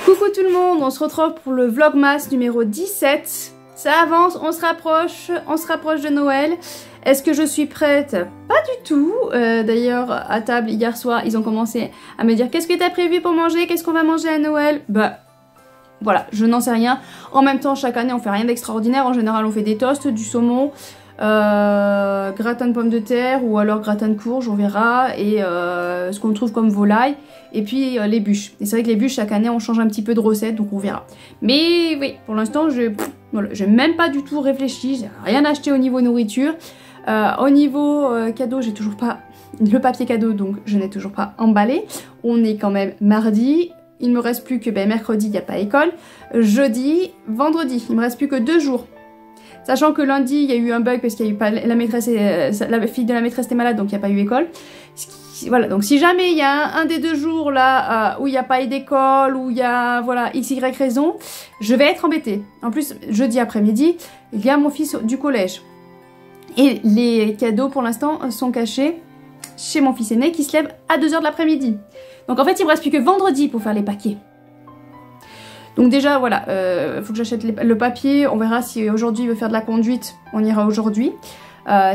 Coucou tout le monde, on se retrouve pour le Vlogmas numéro 17. Ça avance, on se rapproche de Noël. Est-ce que je suis prête? Pas du tout. D'ailleurs, à table, hier soir, ils ont commencé à me dire qu'est-ce que t'as prévu pour manger? Qu'est-ce qu'on va manger à Noël? Bah, voilà, je n'en sais rien. En même temps, chaque année, on fait rien d'extraordinaire. En général, on fait des toasts, du saumon, gratin de pommes de terre ou alors gratin de courge, on verra. Et ce qu'on trouve comme volaille. Et puis les bûches. Et c'est vrai que les bûches, chaque année, on change un petit peu de recette, donc on verra. Mais oui, pour l'instant, j'ai même pas du tout réfléchi. J'ai rien acheté au niveau nourriture. Au niveau cadeau, j'ai toujours pas le papier cadeau, donc je n'ai toujours pas emballé. On est quand même mardi. Il me reste plus que mercredi, il n'y a pas école. Jeudi, vendredi, il me reste plus que 2 jours. Sachant que lundi, il y a eu un bug parce qu'il y a eu pas la maîtresse, la fille de la maîtresse était malade, donc il n'y a pas eu école. Voilà, donc si jamais il y a un des 2 jours là où il n'y a pas eu d'école, où il y a voilà x, y raison, je vais être embêtée. En plus, jeudi après-midi, il y a mon fils du collège. Et les cadeaux pour l'instant sont cachés chez mon fils aîné qui se lève à 2 h de l'après-midi. Donc en fait, il me reste plus que vendredi pour faire les paquets. Donc déjà, voilà, faut que j'achète le papier. On verra si aujourd'hui il veut faire de la conduite, on ira aujourd'hui.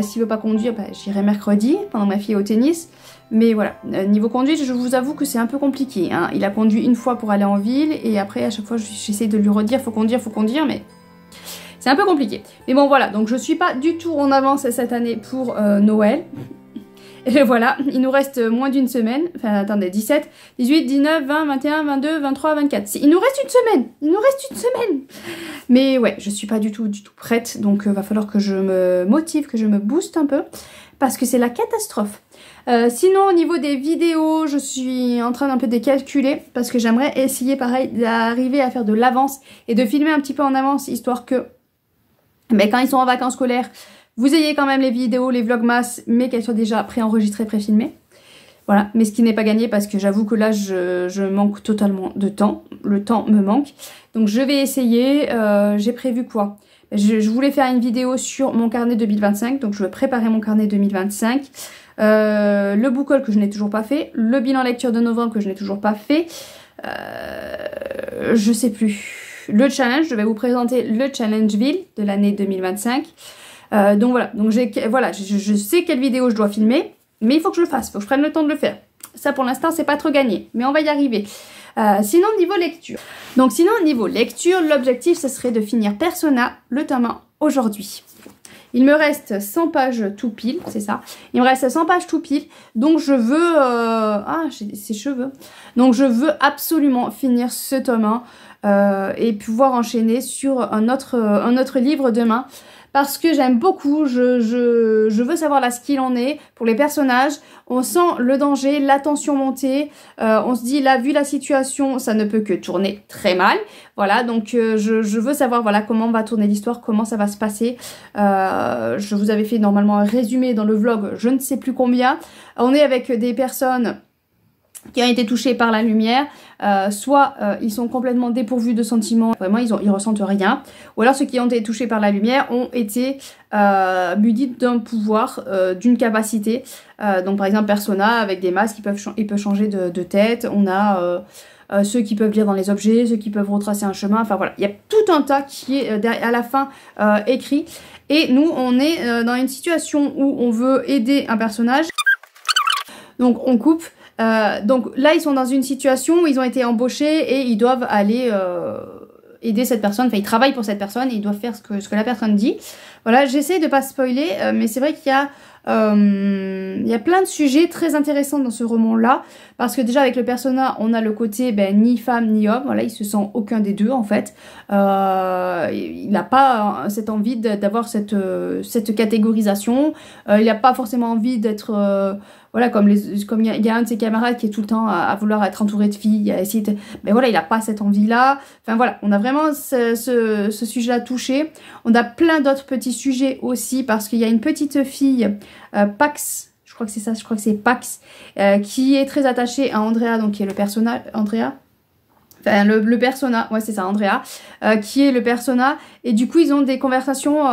S'il veut pas conduire, bah, j'irai mercredi, pendant que ma fille est au tennis. Mais voilà, niveau conduite, je vous avoue que c'est un peu compliqué. Hein. Il a conduit une fois pour aller en ville, et après, à chaque fois, j'essaie de lui redire, faut conduire, mais c'est un peu compliqué. Mais bon, voilà, donc je suis pas du tout en avance cette année pour Noël. Et voilà, il nous reste moins d'une semaine. Enfin, attendez, 17, 18, 19, 20, 21, 22, 23, 24. Il nous reste une semaine. Mais ouais, je suis pas du tout prête. Donc, va falloir que je me motive, que je me booste un peu. Parce que c'est la catastrophe. Sinon, au niveau des vidéos, je suis en train d'un peu de calculer. Parce que j'aimerais essayer, pareil, d'arriver à faire de l'avance. Et de filmer un petit peu en avance, histoire que... Mais quand ils sont en vacances scolaires... Vous ayez quand même les vidéos, les vlogmas, mais qu'elles soient déjà préenregistrées, préfilmées. Voilà, mais ce qui n'est pas gagné parce que j'avoue que là, je manque totalement de temps. Le temps me manque. Donc je vais essayer. J'ai prévu quoi? Je voulais faire une vidéo sur mon carnet 2025. Donc je vais préparer mon carnet 2025. Le book haul que je n'ai toujours pas fait. Le bilan lecture de novembre que je n'ai toujours pas fait. Je sais plus. Le challenge, je vais vous présenter le Challengeville de l'année 2025. Donc voilà, donc je sais quelle vidéo je dois filmer, mais il faut que je le fasse, il faut que je prenne le temps de le faire. Ça pour l'instant c'est pas trop gagné, mais on va y arriver. Sinon niveau lecture. Donc sinon niveau lecture, l'objectif ce serait de finir Persona, le tome 1 aujourd'hui. Il me reste 100 pages tout pile, c'est ça. Il me reste 100 pages tout pile, donc je veux... Ah, j'ai ses cheveux. Donc je veux absolument finir ce tome 1 et pouvoir enchaîner sur un autre livre demain. Parce que j'aime beaucoup, je veux savoir là ce qu'il en est pour les personnages. On sent le danger, la tension monter. On se dit là, vu la situation, ça ne peut que tourner très mal. Voilà, donc je veux savoir voilà comment va tourner l'histoire, comment ça va se passer. Je vous avais fait normalement un résumé dans le vlog, je ne sais plus combien. On est avec des personnes qui ont été touchés par la lumière, soit ils sont complètement dépourvus de sentiments, vraiment ils ressentent rien, ou alors ceux qui ont été touchés par la lumière ont été munis d'un pouvoir, d'une capacité, donc par exemple Persona avec des masques, ils peuvent changer de tête, on a ceux qui peuvent lire dans les objets, ceux qui peuvent retracer un chemin, enfin voilà, il y a tout un tas qui est à la fin écrit, et nous on est dans une situation où on veut aider un personnage, donc on coupe. Donc là ils sont dans une situation où ils ont été embauchés et ils doivent aller aider cette personne, enfin ils travaillent pour cette personne et ils doivent faire ce que la personne dit. Voilà, j'essaie de pas spoiler, mais c'est vrai qu'il y a plein de sujets très intéressants dans ce roman-là, parce que déjà avec le persona, on a le côté ni femme ni homme, voilà, il se sent aucun des deux en fait. Il n'a pas cette envie d'avoir cette catégorisation, il n'a pas forcément envie d'être... voilà, comme il y a un de ses camarades qui est tout le temps à vouloir être entouré de filles, à essayer de... Mais voilà, il n'a pas cette envie-là. Enfin voilà, on a vraiment ce sujet-là touché. On a plein d'autres petits sujets aussi, parce qu'il y a une petite fille, Pax, je crois que c'est ça, je crois que c'est Pax, qui est très attachée à Andrea, donc qui est le personnage, Andrea, Enfin, le persona, ouais c'est ça, Andrea, qui est le persona, et du coup ils ont des conversations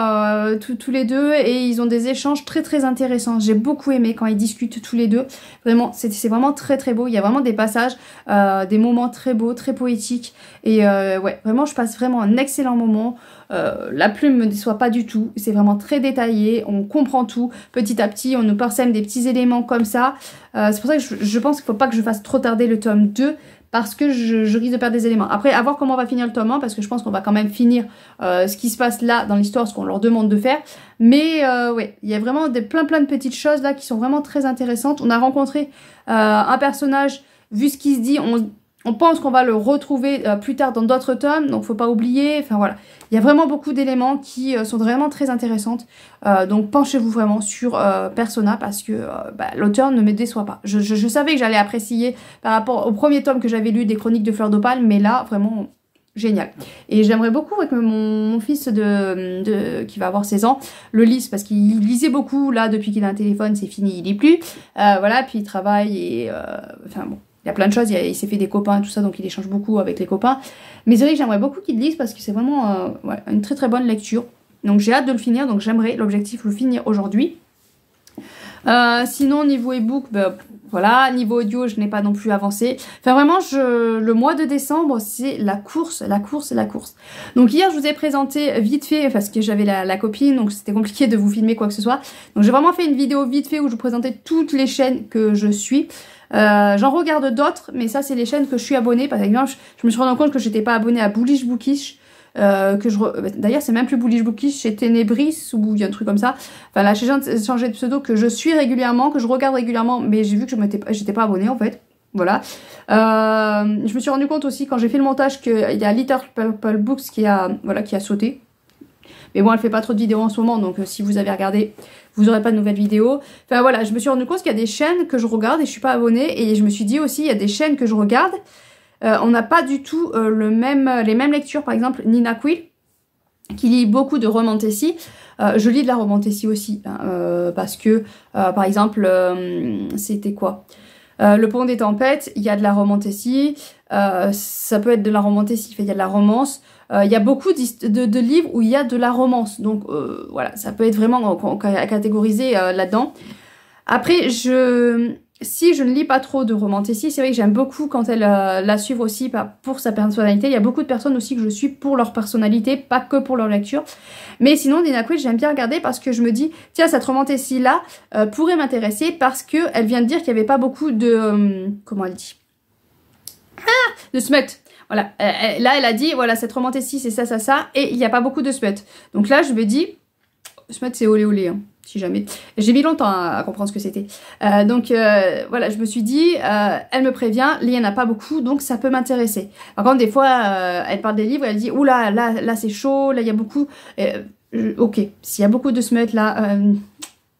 tous les deux, et ils ont des échanges très très intéressants. J'ai beaucoup aimé quand ils discutent tous les deux, vraiment, c'est vraiment très très beau, il y a vraiment des passages, des moments très beaux, très poétiques, et ouais, vraiment je passe vraiment un excellent moment. La plume me déçoit pas du tout, c'est vraiment très détaillé, on comprend tout, petit à petit on nous parsème des petits éléments comme ça, c'est pour ça que je pense qu'il faut pas que je fasse trop tarder le tome 2, parce que je risque de perdre des éléments. Après, à voir comment on va finir le tome 1, parce que je pense qu'on va quand même finir ce qui se passe là dans l'histoire, ce qu'on leur demande de faire. Mais ouais, il y a vraiment plein de petites choses là qui sont vraiment très intéressantes. On a rencontré un personnage, vu ce qui se dit, on pense qu'on va le retrouver plus tard dans d'autres tomes, donc faut pas oublier, enfin voilà. Il y a vraiment beaucoup d'éléments qui sont vraiment très intéressantes, donc penchez-vous vraiment sur Persona, parce que l'auteur ne me déçoit pas. Je savais que j'allais apprécier par rapport au premier tome que j'avais lu des Chroniques de Fleur d'Opale, mais là, vraiment génial. Et j'aimerais beaucoup que mon fils qui va avoir 16 ans le lise, parce qu'il lisait beaucoup, là depuis qu'il a un téléphone c'est fini, il lit plus, voilà, puis il travaille et enfin bon. Il y a plein de choses, il s'est fait des copains, tout ça, donc il échange beaucoup avec les copains. Mais c'est vrai que j'aimerais beaucoup qu'il lise parce que c'est vraiment ouais, une très très bonne lecture. Donc j'ai hâte de le finir, donc j'aimerais l'objectif le finir aujourd'hui. Sinon niveau ebook, voilà, niveau audio je n'ai pas non plus avancé. Enfin vraiment le mois de décembre c'est la course. Donc hier je vous ai présenté vite fait, parce que j'avais la copine, donc c'était compliqué de vous filmer quoi que ce soit. Donc j'ai vraiment fait une vidéo vite fait où je vous présentais toutes les chaînes que je suis. J'en regarde d'autres, mais ça c'est les chaînes que je suis abonnée. Par exemple, je me suis rendu compte que j'étais pas abonnée à Bullish Bookish. D'ailleurs c'est même plus Bullish Bookish, c'est Ténébris ou il y a un truc comme ça. Enfin la chaîne changé de pseudo que je suis régulièrement, que je regarde régulièrement, mais j'ai vu que j'étais pas abonnée en fait. Voilà. Je me suis rendu compte aussi quand j'ai fait le montage qu'il y a Little Purple Books qui a sauté. Mais bon, elle fait pas trop de vidéos en ce moment, donc si vous avez regardé, vous n'aurez pas de nouvelles vidéos. Enfin voilà, je me suis rendu compte qu'il y a des chaînes que je regarde et je suis pas abonnée. Et je me suis dit aussi, il y a des chaînes que je regarde, on n'a pas du tout les mêmes lectures. Par exemple, Nina Quill, qui lit beaucoup de romantasy. Je lis de la romantasy aussi, hein, parce que, par exemple, c'était quoi Le Pont des Tempêtes, il y a de la romantasy. Ça peut être de la romantasy, il y a de la romance. Il y a beaucoup de livres où il y a de la romance, donc voilà, ça peut être vraiment catégorisé là-dedans. Après, si je ne lis pas trop de romantasy, c'est vrai que j'aime beaucoup quand elle la suivre aussi pour sa personnalité. Il y a beaucoup de personnes aussi que je suis pour leur personnalité, pas que pour leur lecture. Mais sinon, Nina Quill, j'aime bien regarder parce que je me dis, tiens, cette romantasy-là pourrait m'intéresser parce qu'elle vient de dire qu'il n'y avait pas beaucoup de... comment elle dit de smut. Voilà, là elle a dit, voilà, cette romantasy c'est ça, et il n'y a pas beaucoup de smut. Donc là je me dis, smut c'est olé olé, hein, si jamais. J'ai mis longtemps à comprendre ce que c'était. Donc voilà, je me suis dit, elle me prévient, il n'y en a pas beaucoup, donc ça peut m'intéresser. Par contre, des fois, elle parle des livres, elle dit, oula, là c'est chaud, là il y a beaucoup... ok, s'il y a beaucoup de smut là...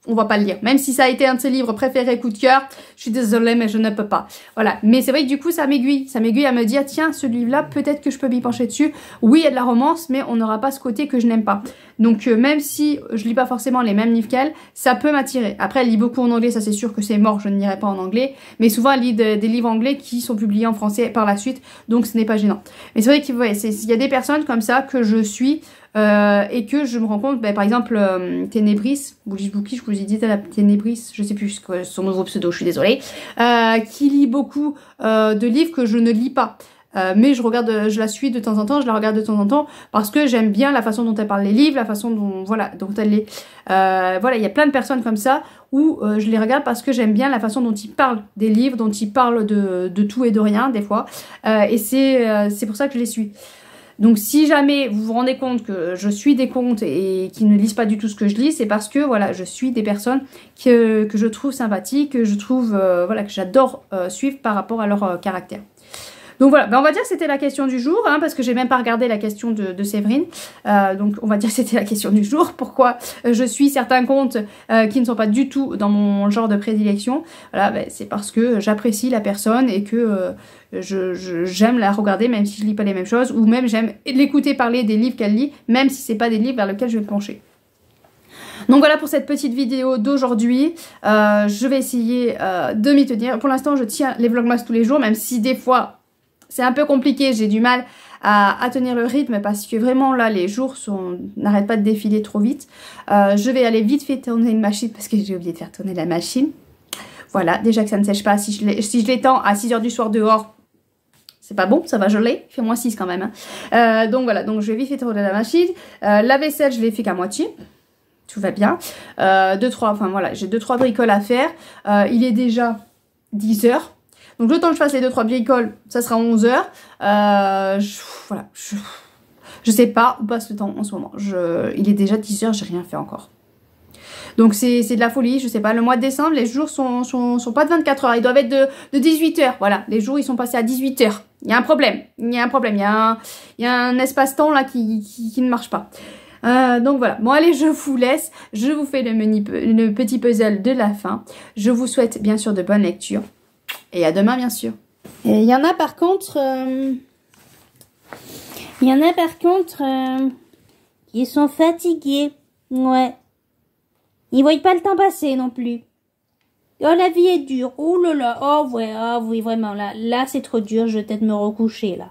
on va pas le lire. Même si ça a été un de ses livres préférés, coup de cœur, je suis désolée, mais je ne peux pas. Voilà. Mais c'est vrai que du coup, ça m'aiguille. Ça m'aiguille à me dire, tiens, ce livre-là, peut-être que je peux m'y pencher dessus. Oui, il y a de la romance, mais on n'aura pas ce côté que je n'aime pas. Donc, même si je lis pas forcément les mêmes livres qu'elle, ça peut m'attirer. Après, elle lit beaucoup en anglais, ça c'est sûr que c'est mort, je ne lirai pas en anglais. Mais souvent, elle lit des livres anglais qui sont publiés en français par la suite, donc ce n'est pas gênant. Mais c'est vrai qu'il y a des personnes comme ça que je suis... et que je me rends compte, par exemple, Ténébris, Bullish Bookish, je vous ai dit Ténébris, je sais plus son nouveau pseudo, je suis désolée, qui lit beaucoup de livres que je ne lis pas. Mais je la suis de temps en temps, je la regarde de temps en temps, parce que j'aime bien la façon dont elle parle les livres, la façon dont, voilà, dont elle les... voilà, il y a plein de personnes comme ça, où je les regarde parce que j'aime bien la façon dont ils parlent des livres, dont ils parlent de tout et de rien, des fois. Et c'est pour ça que je les suis. Donc si jamais vous vous rendez compte que je suis des comptes et qui ne lisent pas du tout ce que je lis, c'est parce que voilà, je suis des personnes que je trouve sympathiques, que je trouve voilà, que j'adore suivre par rapport à leur caractère. Donc voilà, on va dire que c'était la question du jour, hein, parce que j'ai même pas regardé la question de Séverine. Donc on va dire que c'était la question du jour. Pourquoi je suis certains comptes qui ne sont pas du tout dans mon genre de prédilection. Voilà, c'est parce que j'apprécie la personne et que j'aime la regarder même si je lis pas les mêmes choses, ou même j'aime l'écouter parler des livres qu'elle lit, même si c'est pas des livres vers lesquels je vais me pencher. Donc voilà pour cette petite vidéo d'aujourd'hui. Je vais essayer de m'y tenir. Pour l'instant je tiens les vlogmas tous les jours, même si des fois c'est un peu compliqué, j'ai du mal à tenir le rythme parce que vraiment là les jours n'arrêtent pas de défiler trop vite. Je vais aller vite fait tourner une machine parce que j'ai oublié de faire tourner la machine. Voilà, déjà que ça ne sèche pas, si je l'étends à 6 h du soir dehors, c'est pas bon, ça va geler, il fait -6 quand même. Hein. Donc voilà, donc je vais vite fait tourner la machine. La vaisselle, je l'ai fait qu'à moitié. Tout va bien. Enfin voilà, j'ai 2-3 bricoles à faire. Il est déjà 10 h. Donc le temps que je fasse les 2-3 bricoles, ça sera 11 h. Voilà, je sais pas où passe le temps en ce moment. Il est déjà 10 h, j'ai rien fait encore. Donc c'est de la folie, je sais pas. Le mois de décembre, les jours sont pas de 24 h. Ils doivent être de 18 h. Voilà, les jours ils sont passés à 18 h. Il y a un problème. Il y a un espace-temps là qui ne marche pas. Donc voilà, bon allez, je vous laisse, je vous fais le petit puzzle de la fin. Je vous souhaite bien sûr de bonnes lectures et à demain bien sûr. Il y en a par contre, qui sont fatigués, ouais. Ils voient pas le temps passer non plus. Oh la vie est dure, oh là là, oh ouais, ah oui vraiment là c'est trop dur, je vais peut-être me recoucher là.